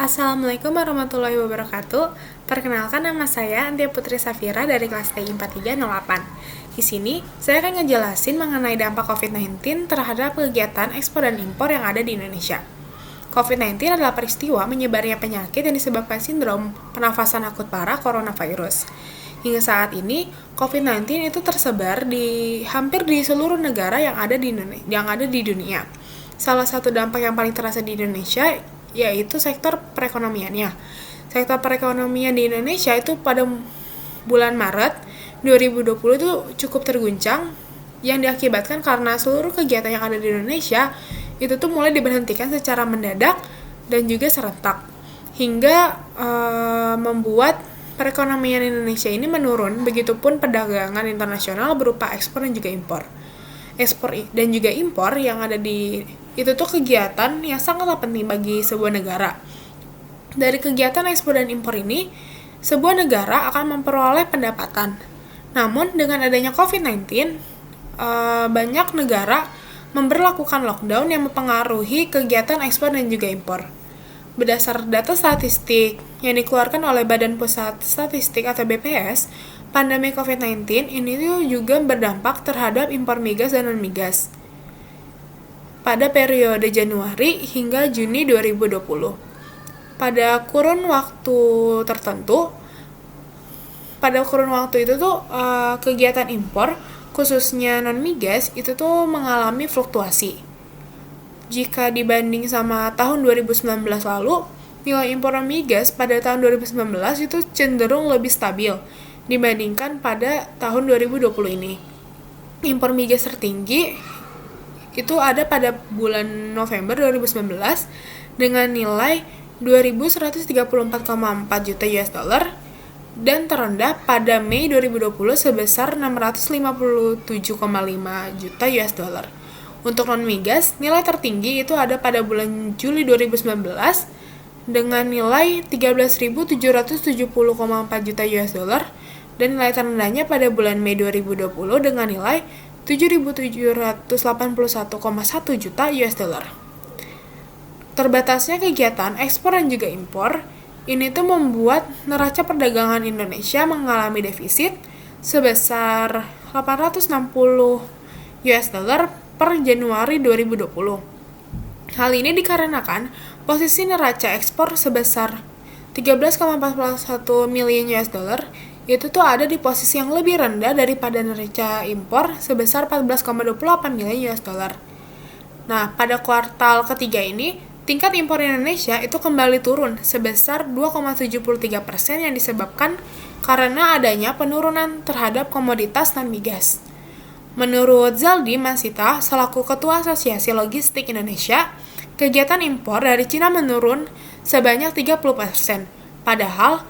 Assalamualaikum warahmatullahi wabarakatuh. Perkenalkan, nama saya Antia Putri Safira dari kelas TI 4308. Di sini, saya akan ngejelasin mengenai dampak COVID-19 terhadap kegiatan ekspor dan impor yang ada di Indonesia. COVID-19 adalah peristiwa menyebarnya penyakit yang disebabkan sindrom pernafasan akut parah coronavirus. Hingga saat ini, COVID-19 itu tersebar hampir di seluruh negara yang ada di dunia. Salah satu dampak yang paling terasa di Indonesia yaitu sektor perekonomiannya. Sektor perekonomian di Indonesia itu pada bulan Maret 2020 itu cukup terguncang yang diakibatkan karena seluruh kegiatan yang ada di Indonesia itu tuh mulai diberhentikan secara mendadak dan juga serentak hingga membuat perekonomian Indonesia ini menurun, begitupun perdagangan internasional berupa ekspor dan juga impor. Ekspor dan juga impor yang ada itu tuh kegiatan yang sangatlah penting bagi sebuah negara. Dari kegiatan ekspor dan impor ini, sebuah negara akan memperoleh pendapatan. Namun dengan adanya COVID-19, banyak negara memberlakukan lockdown yang mempengaruhi kegiatan ekspor dan juga impor. Berdasar data statistik yang dikeluarkan oleh Badan Pusat Statistik atau BPS, pandemi COVID-19 ini juga berdampak terhadap impor migas dan non-migas pada periode Januari hingga Juni 2020. Pada kurun waktu itu kegiatan impor, khususnya non-migas, itu tuh mengalami fluktuasi. Jika dibanding sama tahun 2019 lalu, nilai impor migas pada tahun 2019 itu cenderung lebih stabil dibandingkan pada tahun 2020 ini. Impor migas tertinggi itu ada pada bulan November 2019 dengan nilai 2.134,4 juta US dollar dan terendah pada Mei 2020 sebesar 657,5 juta US dollar. Untuk non-migas, nilai tertinggi itu ada pada bulan Juli 2019 dengan nilai 13.770,4 juta US dollar dan nilai terendahnya pada bulan Mei 2020 dengan nilai 7.781,1 juta US dollar. Terbatasnya kegiatan ekspor dan juga impor, ini tuh membuat neraca perdagangan Indonesia mengalami defisit sebesar 860 US dollar per Januari 2020. Hal ini dikarenakan posisi neraca ekspor sebesar 13,41 miliar US dollar itu tuh ada di posisi yang lebih rendah daripada neraca impor sebesar 14,28 miliar US dollar. Nah, pada kuartal ketiga ini, tingkat impor Indonesia itu kembali turun sebesar 2,73% yang disebabkan karena adanya penurunan terhadap komoditas non-migas. Menurut Zaldi Masita, selaku Ketua Asosiasi Logistik Indonesia, kegiatan impor dari Cina menurun sebanyak 30%. Padahal,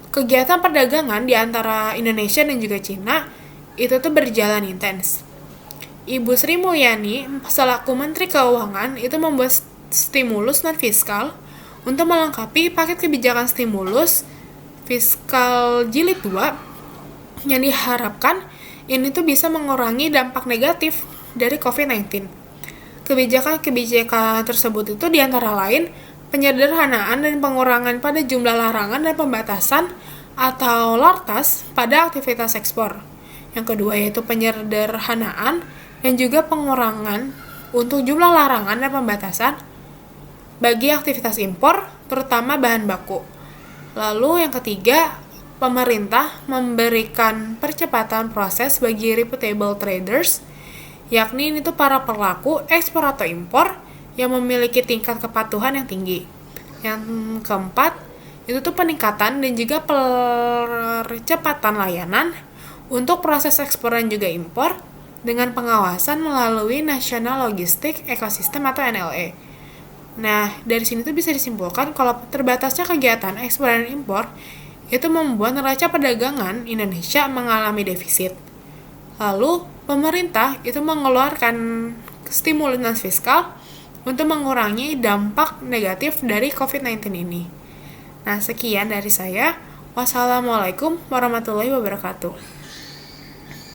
kegiatan perdagangan di antara Indonesia dan juga Cina itu tuh berjalan intens. Ibu Sri Mulyani selaku Menteri Keuangan itu membuat stimulus non-fiskal untuk melengkapi paket kebijakan stimulus fiskal jilid 2 yang diharapkan ini tuh bisa mengurangi dampak negatif dari COVID-19. Kebijakan tersebut itu diantara lain penyederhanaan dan pengurangan pada jumlah larangan dan pembatasan atau LARTAS pada aktivitas ekspor. Yang kedua yaitu penyederhanaan dan juga pengurangan untuk jumlah larangan dan pembatasan bagi aktivitas impor, terutama bahan baku. Lalu yang ketiga, pemerintah memberikan percepatan proses bagi reputable traders, yakni ini tuh para pelaku ekspor atau impor yang memiliki tingkat kepatuhan yang tinggi. Yang keempat, itu tuh peningkatan dan juga percepatan layanan untuk proses ekspor dan juga impor dengan pengawasan melalui National Logistic Ecosystem atau NLE. Nah, dari sini tuh bisa disimpulkan kalau terbatasnya kegiatan ekspor dan impor itu membuat neraca perdagangan Indonesia mengalami defisit. Lalu, pemerintah itu mengeluarkan stimulus non-fiskal untuk mengurangi dampak negatif dari COVID-19 ini. Nah, sekian dari saya. Wassalamualaikum warahmatullahi wabarakatuh.